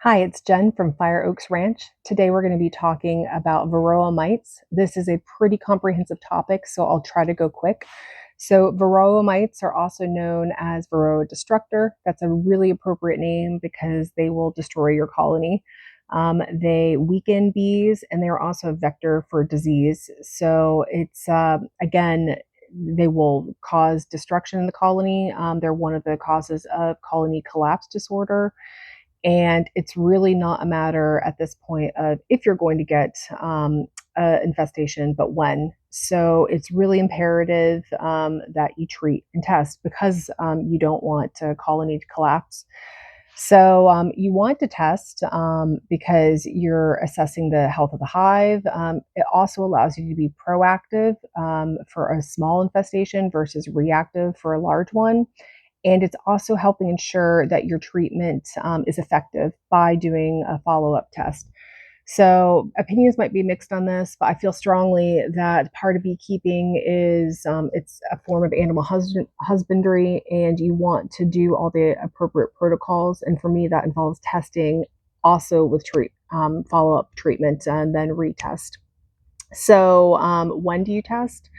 Hi, it's Jen from Fire Oaks Ranch. Today we're going to be talking about Varroa mites. This is a pretty comprehensive topic, so I'll try to go quick. So Varroa mites are also known as Varroa destructor. That's a really appropriate name because they will destroy your colony. They weaken bees and they're also a vector for disease. So it's, again, they will cause destruction in the colony. They're one of the causes of colony collapse disorder. And it's really not a matter at this point of if you're going to get an infestation, but when. So it's really imperative that you treat and test because you don't want a colony to collapse. So you want to test because you're assessing the health of the hive. It also allows you to be proactive for a small infestation versus reactive for a large one. And it's also helping ensure that your treatment is effective by doing a follow up test. So, opinions might be mixed on this, but I feel strongly that part of beekeeping is it's a form of animal husbandry, and you want to do all the appropriate protocols. And for me, that involves testing also with follow up treatment and then retest. So, when do you test?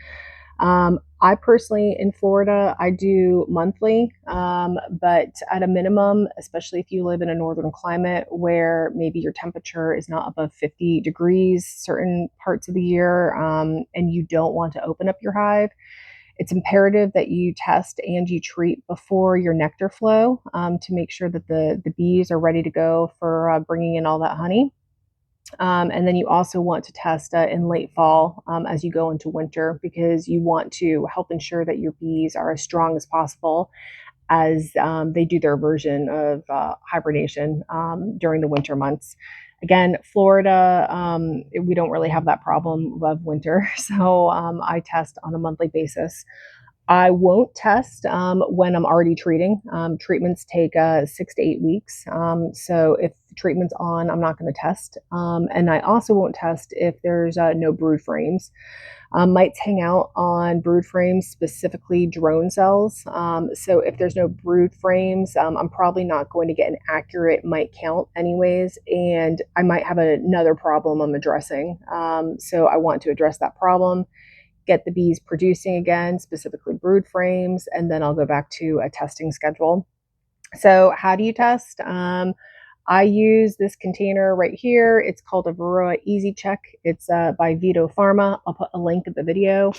I personally in Florida, I do monthly, but at a minimum, especially if you live in a northern climate where maybe your temperature is not above 50 degrees certain parts of the year, and you don't want to open up your hive, it's imperative that you test and you treat before your nectar flow to make sure that the bees are ready to go for bringing in all that honey. And then you also want to test in late fall as you go into winter because you want to help ensure that your bees are as strong as possible as they do their version of hibernation during the winter months. Again, Florida, we don't really have that problem of winter, so I test on a monthly basis. I won't test when I'm already treating. Treatments take 6 to 8 weeks. So if the treatment's on, I'm not going to test. And I also won't test if there's no brood frames. Mites hang out on brood frames, specifically drone cells. So if there's no brood frames, I'm probably not going to get an accurate mite count anyways, and I might have another problem I'm addressing. So I want to address that problem, get the bees producing again, specifically brood frames, and then I'll go back to a testing schedule. So how do you test? I use this container right here. It's called a Varroa Easy Check. It's by Vito Pharma. I'll put a link in the video.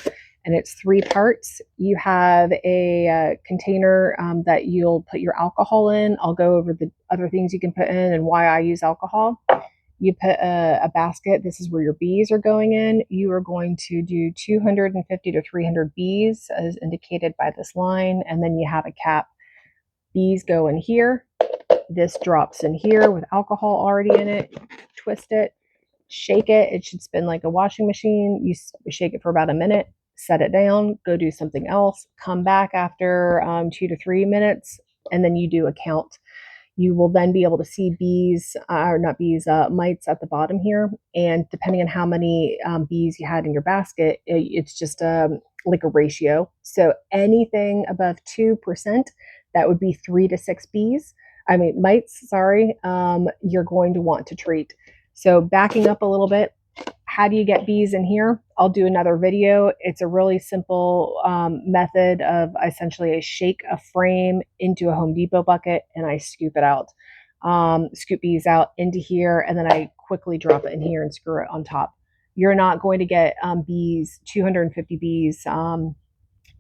And it's 3 parts. You have a container that you'll put your alcohol in. I'll go over the other things you can put in and why I use alcohol. You put a basket. This is where your bees are going in. You are going to do 250 to 300 bees as indicated by this line. And then you have a cap. Bees go in here. This drops in here with alcohol already in it. Twist it, shake it. It should spin like a washing machine. You shake it for about a minute, set it down, go do something else, come back after 2 to 3 minutes, and then you do a count. You will then be able to see bees, or not bees, mites at the bottom here. And depending on how many bees you had in your basket, it's just like a ratio. So anything above 2%, that would be 3 to 6 bees. I mean, mites, sorry, you're going to want to treat. So backing up a little bit, how do you get bees in here? I'll do another video. It's a really simple method of essentially I shake a frame into a Home Depot bucket and I scoop it out. Scoop bees out into here, and then I quickly drop it in here and screw it on top. You're not going to get bees, 250 bees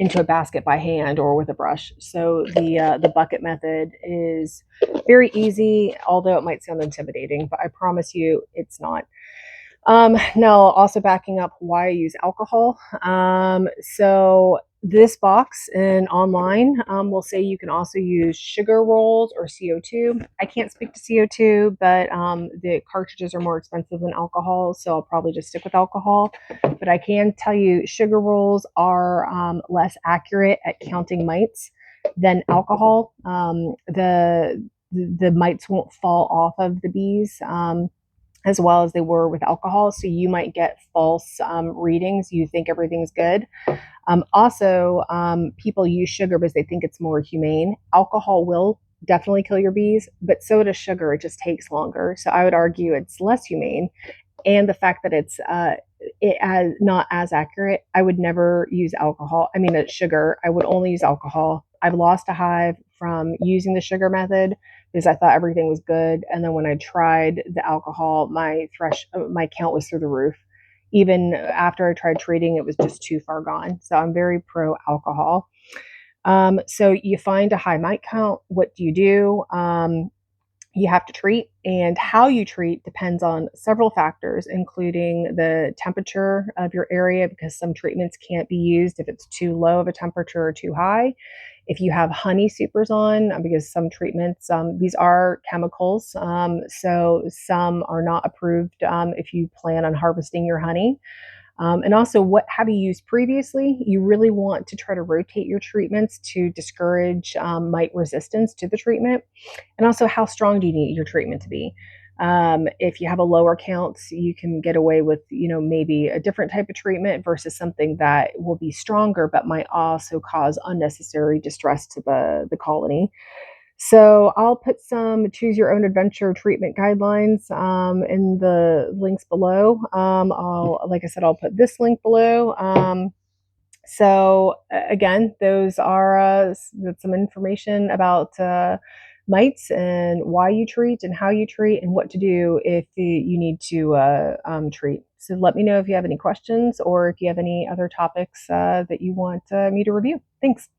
into a basket by hand or with a brush. So the bucket method is very easy, although it might sound intimidating, but I promise you it's not. Now, also backing up why I use alcohol. So this box and online will say you can also use sugar rolls or CO2. I can't speak to CO2, but the cartridges are more expensive than alcohol, so I'll probably just stick with alcohol. But I can tell you sugar rolls are less accurate at counting mites than alcohol. The mites won't fall off of the bees. As well as they were with alcohol. So you might get false readings. You think everything's good. Also, people use sugar because they think it's more humane. Alcohol will definitely kill your bees, but so does sugar. It just takes longer. So I would argue it's less humane. And the fact that it as not as accurate. I would never use alcohol. I mean, sugar. I would only use alcohol. I've lost a hive from using the sugar method because I thought everything was good, and then when I tried the alcohol, my count was through the roof. Even after I tried treating, it was just too far gone. So I'm very pro alcohol. So you find a high mite count. What do? You have to treat, and how you treat depends on several factors, including the temperature of your area, because some treatments can't be used if it's too low of a temperature or too high. If you have honey supers on, because some treatments, these are chemicals, so some are not approved if you plan on harvesting your honey. And also, what have you used previously? You really want to try to rotate your treatments to discourage mite resistance to the treatment. And also, how strong do you need your treatment to be? If you have a lower count, you can get away with, maybe a different type of treatment versus something that will be stronger but might also cause unnecessary distress to the colony. So I'll put some choose your own adventure treatment guidelines in the links below. Like I said, I'll put this link below. Again, those are that's some information about mites and why you treat and how you treat and what to do if you need to treat. So let me know if you have any questions or if you have any other topics that you want me to review. Thanks.